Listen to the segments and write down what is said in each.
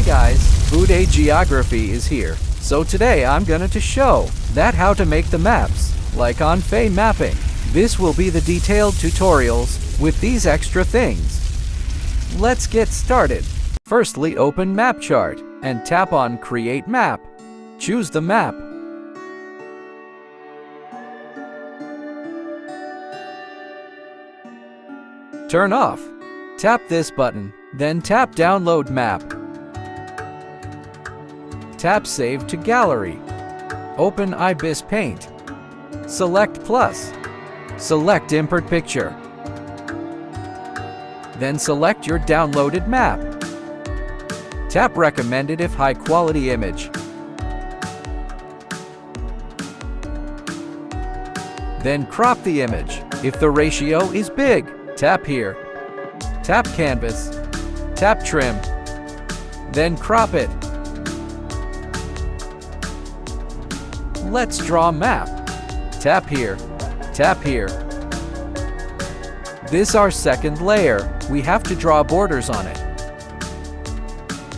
guys, Bude Geography is here. So today I'm gonna to show that how to make the maps, like OnFay mapping. This will be the detailed tutorials with these extra things. Let's get started. Firstly, open Map Chart and tap on Create Map. Choose the map. Turn off. Tap this button, then tap Download Map. Tap Save to Gallery. Open IBIS Paint. Select Plus. Select Import Picture. Then select your downloaded map. Tap Recommended if high quality image. Then crop the image. If the ratio is big, tap here. Tap Canvas. Tap Trim. Then crop it. Let's draw a map. Tap here. Tap here. This our second layer. We have to draw borders on it.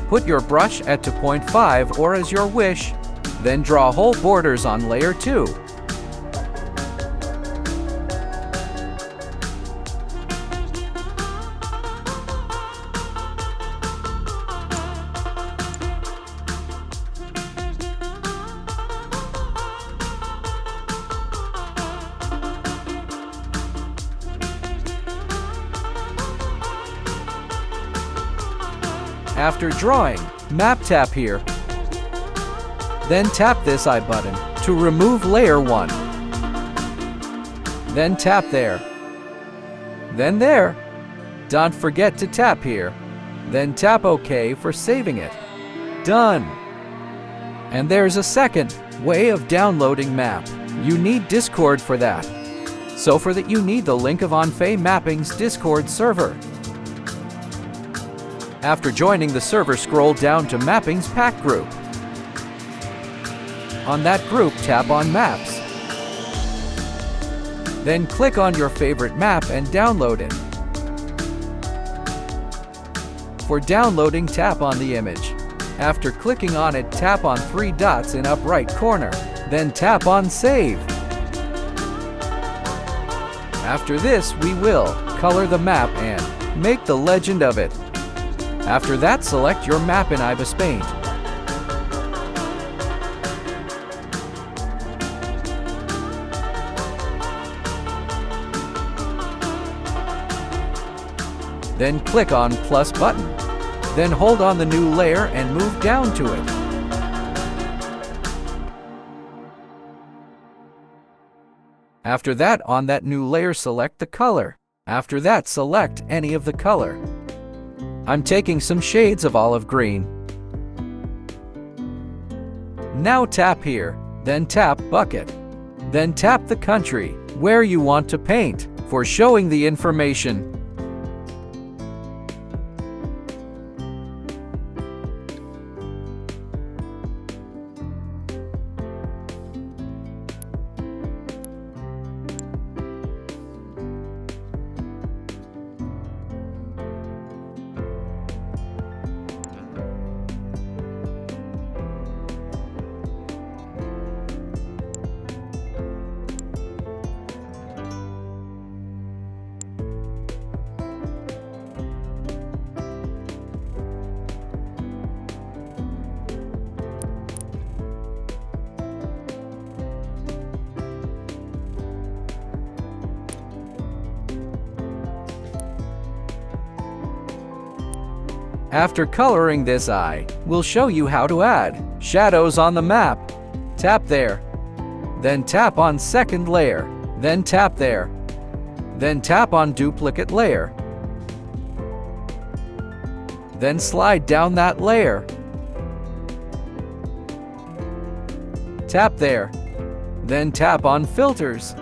Put your brush at 2.5 or as your wish. Then draw whole borders on layer 2. After drawing, map tap here. Then tap this I button to remove layer 1. Then tap there. Then there. Don't forget to tap here. Then tap OK for saving it. Done. And there's a second way of downloading map. You need Discord for that. So for that you need the link of OnFay Mapping's Discord server. After joining the server, scroll down to Mapping's Pack group. On that group, tap on Maps. Then click on your favorite map and download it. For downloading, tap on the image. After clicking on it, tap on 3 dots in up right corner. Then tap on Save. After this, we will color the map and make the legend of it. After that, select your map in IBIS Paint. Then click on plus button. Then hold on the new layer and move down to it. After that, on that new layer, select the color. After that, select any of the color. I'm taking some shades of olive green. Now tap here, then tap Bucket. Then tap the country where you want to paint for showing the information. After coloring this eye, we'll show you how to add shadows on the map. Tap there. Then tap on second layer. Then tap there. Then tap on duplicate layer. Then slide down that layer. Tap there. Then tap on filters.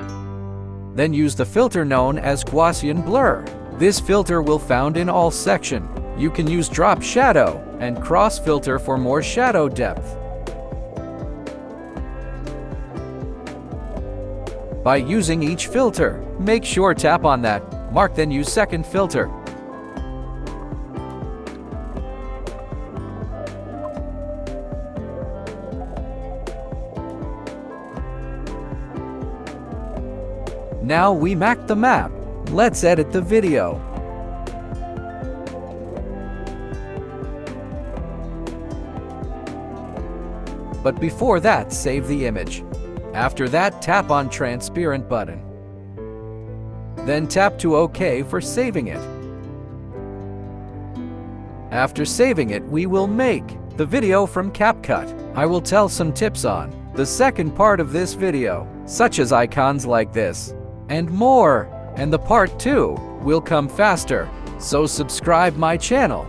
Then use the filter known as Gaussian blur. This filter will found in all section. You can use drop shadow and cross filter for more shadow depth. By using each filter, make sure tap on that mark, then use second filter. Now we make the map. Let's edit the video. But before that, save the image. After that, tap on transparent button. Then tap to OK for saving it. After saving it, we will make the video from CapCut. I will tell some tips on the second part of this video, such as icons like this, and more. And the part 2 will come faster. So subscribe my channel